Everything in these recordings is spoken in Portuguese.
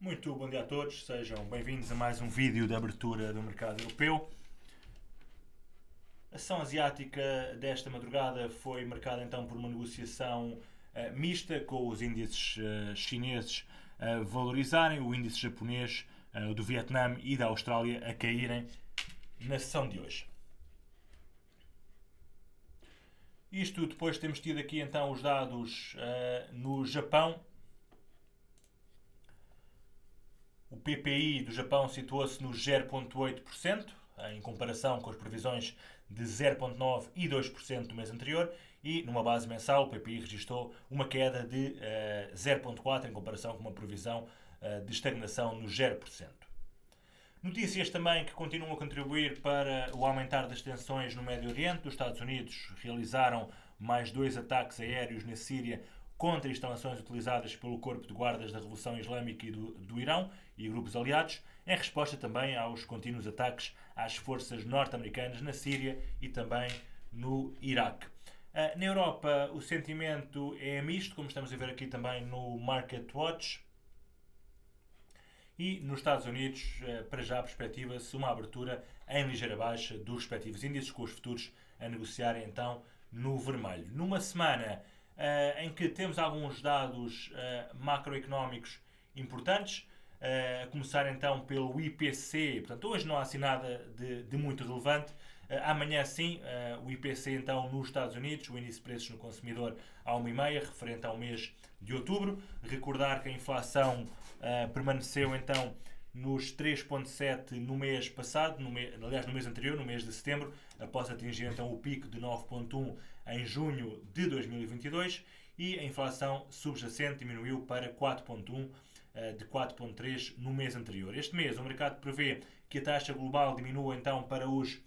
Muito bom dia a todos, sejam bem-vindos a mais um vídeo de abertura do mercado europeu. A sessão asiática desta madrugada foi marcada então por uma negociação mista, com os índices chineses a valorizarem, o índice japonês, do Vietnã e da Austrália a caírem na sessão de hoje. Isto depois temos tido aqui então os dados no Japão. O PPI do Japão situou-se nos 0,8%, em comparação com as previsões de 0,9% e 2% do mês anterior, e numa base mensal o PPI registrou uma queda de 0,4% em comparação com uma previsão de estagnação nos 0%. Notícias também que continuam a contribuir para o aumentar das tensões no Médio Oriente. Os Estados Unidos realizaram mais 2 ataques aéreos na Síria contra instalações utilizadas pelo Corpo de Guardas da Revolução Islâmica e do Irão e grupos aliados, em resposta também aos contínuos ataques às forças norte-americanas na Síria e também no Iraque. Na Europa o sentimento é misto, como estamos a ver aqui também no Market Watch. E nos Estados Unidos, para já, perspectiva-se uma abertura em ligeira baixa dos respectivos índices, com os futuros a negociarem então no vermelho. Numa semana em que temos alguns dados macroeconómicos importantes, a começar então pelo IPC. Portanto, hoje não há assim nada de muito relevante. Amanhã sim, o IPC então nos Estados Unidos, o índice de preços no consumidor a 1,5, referente ao mês de outubro. Recordar que a inflação permaneceu então nos 3,7 no mês passado, aliás no mês anterior, no mês de setembro, após atingir então o pico de 9,1 em junho de 2022, e a inflação subjacente diminuiu para 4,1 de 4,3 no mês anterior. Este mês o mercado prevê que a taxa global diminua então para os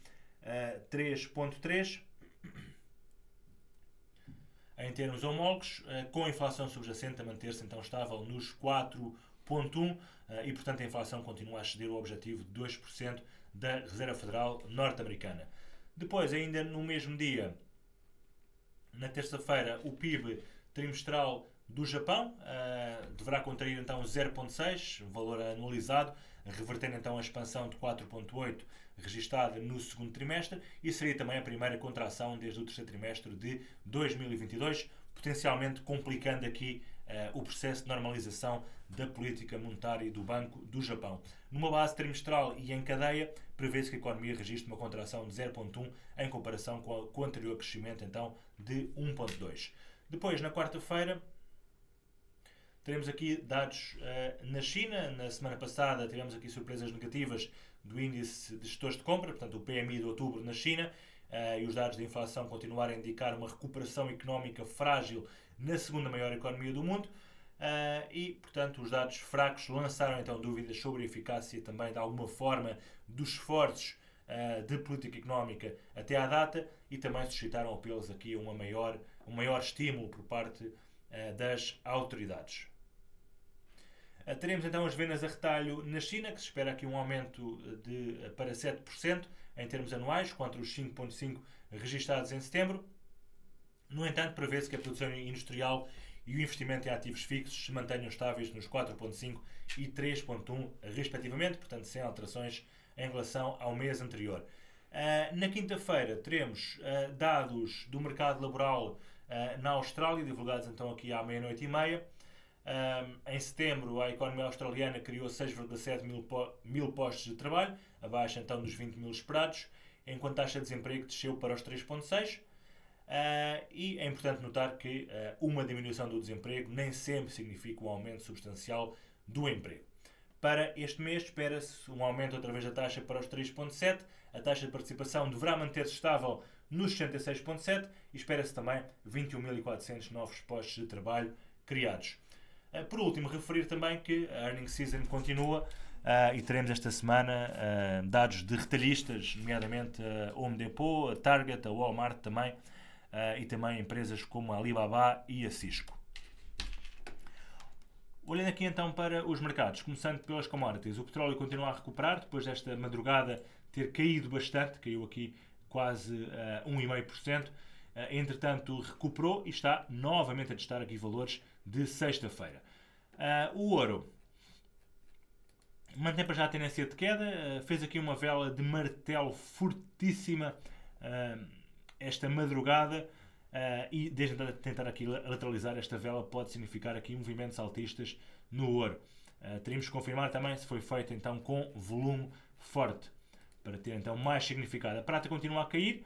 3,3 em termos homólogos, com a inflação subjacente a manter-se então estável nos 4,1 e, portanto, a inflação continua a exceder o objetivo de 2% da Reserva Federal norte-americana. Depois, ainda no mesmo dia, na terça-feira, o PIB trimestral do Japão deverá contrair então 0,6, valor anualizado, revertendo então a expansão de 4,8 registada no segundo trimestre, e seria também a primeira contração desde o terceiro trimestre de 2022, potencialmente complicando aqui o processo de normalização da política monetária do Banco do Japão. Numa base trimestral e em cadeia, prevê-se que a economia registre uma contração de 0,1 em comparação com o anterior crescimento então de 1,2. Depois, na quarta-feira, teremos aqui dados na China. Na semana passada tivemos aqui surpresas negativas do índice de gestores de compra, portanto o PMI de outubro na China, e os dados de inflação continuaram a indicar uma recuperação económica frágil na segunda maior economia do mundo, e, portanto, os dados fracos lançaram então dúvidas sobre a eficácia também de alguma forma dos esforços de política económica até à data, e também suscitaram apelos aqui a um maior estímulo por parte das autoridades. Teremos então as vendas a retalho na China, que se espera aqui um aumento para 7% em termos anuais, contra os 5,5% registados em setembro. No entanto, prevê-se que a produção industrial e o investimento em ativos fixos se mantenham estáveis nos 4,5% e 3,1% respectivamente, portanto sem alterações em relação ao mês anterior. Na quinta-feira teremos dados do mercado laboral na Austrália, divulgados então aqui à 00:30. Em setembro, a economia australiana criou 6,7 mil postos de trabalho, abaixo então dos 20 mil esperados, enquanto a taxa de desemprego desceu para os 3,6. E é importante notar que uma diminuição do desemprego nem sempre significa um aumento substancial do emprego. Para este mês, espera-se um aumento outra vez da taxa para os 3,7. A taxa de participação deverá manter-se estável nos 66,7 e espera-se também 21.400 novos postos de trabalho criados. Por último, referir também que a earnings season continua e teremos esta semana dados de retalhistas, nomeadamente a Home Depot, a Target, a Walmart também, e também empresas como a Alibaba e a Cisco. Olhando aqui então para os mercados, começando pelas commodities, o petróleo continua a recuperar depois desta madrugada ter caído bastante, caiu aqui quase 1,5%. Entretanto, recuperou e está novamente a testar aqui valores de sexta-feira. O ouro mantém para já a tendência de queda, fez aqui uma vela de martelo fortíssima esta madrugada, e desde tentar aqui lateralizar esta vela pode significar aqui movimentos altistas no ouro. Teríamos que confirmar também se foi feito então com volume forte, para ter então mais significado. A prata continua a cair,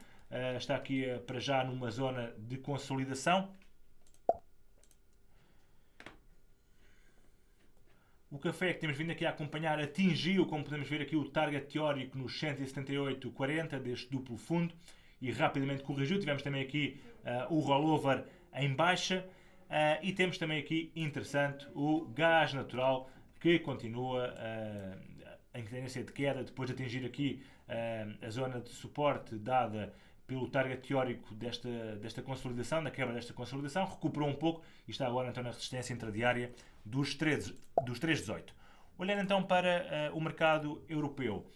está aqui para já numa zona de consolidação. O café que temos vindo aqui a acompanhar atingiu, como podemos ver aqui, o target teórico nos 178,40 deste duplo fundo e rapidamente corrigiu. Tivemos também aqui o rollover em baixa, e temos também aqui, interessante, o gás natural que continua em tendência de queda depois de atingir aqui a zona de suporte dada pelo target teórico desta consolidação, da quebra desta consolidação, recuperou um pouco e está agora então na resistência intradiária dos 3,18. Olhando então para o mercado europeu,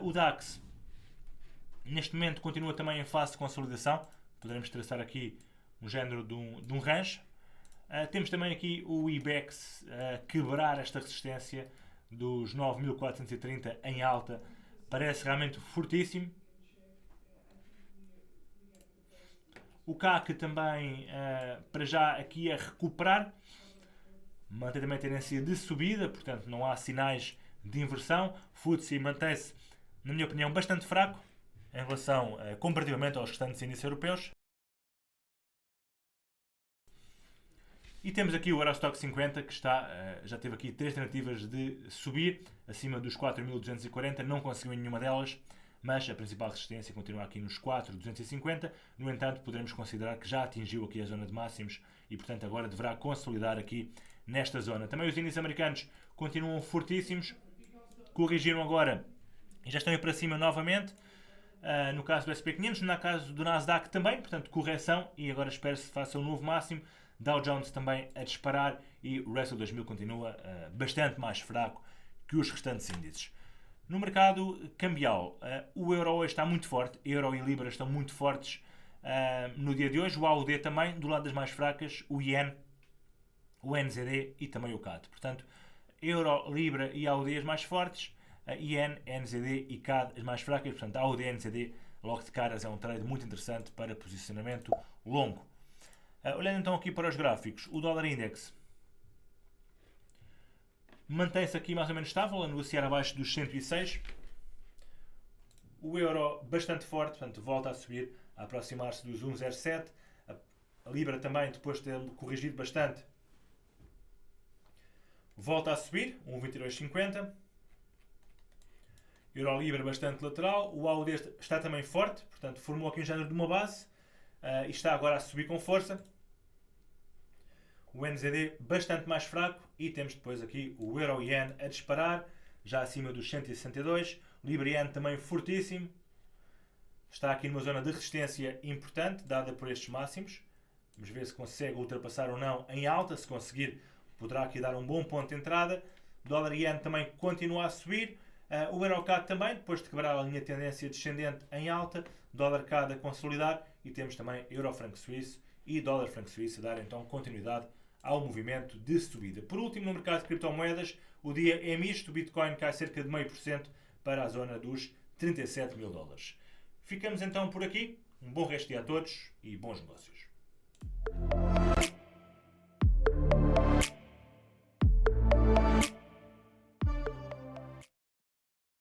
o DAX neste momento continua também em fase de consolidação, poderemos traçar aqui um género de um range. Temos também aqui o IBEX a quebrar esta resistência dos 9.430 em alta, parece realmente fortíssimo. O CAC também, para já, aqui a recuperar, mantém também a tendência de subida, portanto não há sinais de inversão. FTSE mantém-se, na minha opinião, bastante fraco em relação, comparativamente aos restantes índices europeus. E temos aqui o Eurostock 50 que já teve aqui 3 tentativas de subir acima dos 4.240, não conseguiu em nenhuma delas, mas a principal resistência continua aqui nos 4.250. No entanto, poderemos considerar que já atingiu aqui a zona de máximos e, portanto, agora deverá consolidar aqui nesta zona. Também os índices americanos continuam fortíssimos, corrigiram agora e já estão aí para cima novamente. No caso do S&P 500, no caso do Nasdaq também, portanto, correção, e agora espero-se que faça um novo máximo. Dow Jones também a disparar e o Russell 2000 continua bastante mais fraco que os restantes índices. No mercado cambial, o euro hoje está muito forte, euro e libra estão muito fortes no dia de hoje, o AUD também, do lado das mais fracas, o ien, o NZD e também o CAD. Portanto, euro, libra e AUD as mais fortes, ien, NZD e CAD as mais fracas. Portanto, AUD e NZD logo de caras é um trade muito interessante para posicionamento longo. Olhando então aqui para os gráficos, o dólar index mantém-se aqui mais ou menos estável, a negociar abaixo dos 106. O euro bastante forte, portanto volta a subir, a aproximar-se dos 1,07. A libra também, depois de ter corrigido bastante, volta a subir, 1,2250. Euro-libra bastante lateral. O AUD está também forte, portanto formou aqui um género de uma base e está agora a subir com força. O NZD bastante mais fraco e temos depois aqui o Euro-Yen a disparar, já acima dos 162. Libra-Yen também fortíssimo. Está aqui numa zona de resistência importante, dada por estes máximos. Vamos ver se consegue ultrapassar ou não em alta. Se conseguir, poderá aqui dar um bom ponto de entrada. Dólar-Yen também continua a subir. O Euro-CAD também, depois de quebrar a linha de tendência descendente em alta. Dólar-CAD a consolidar. E temos também Euro-Franco Suíço e Dólar-Franco Suíço a dar então continuidade ao movimento de subida. Por último, no mercado de criptomoedas, o dia é misto. O Bitcoin cai cerca de 0,5% para a zona dos 37 mil dólares. Ficamos então por aqui. Um bom resto de dia a todos e bons negócios.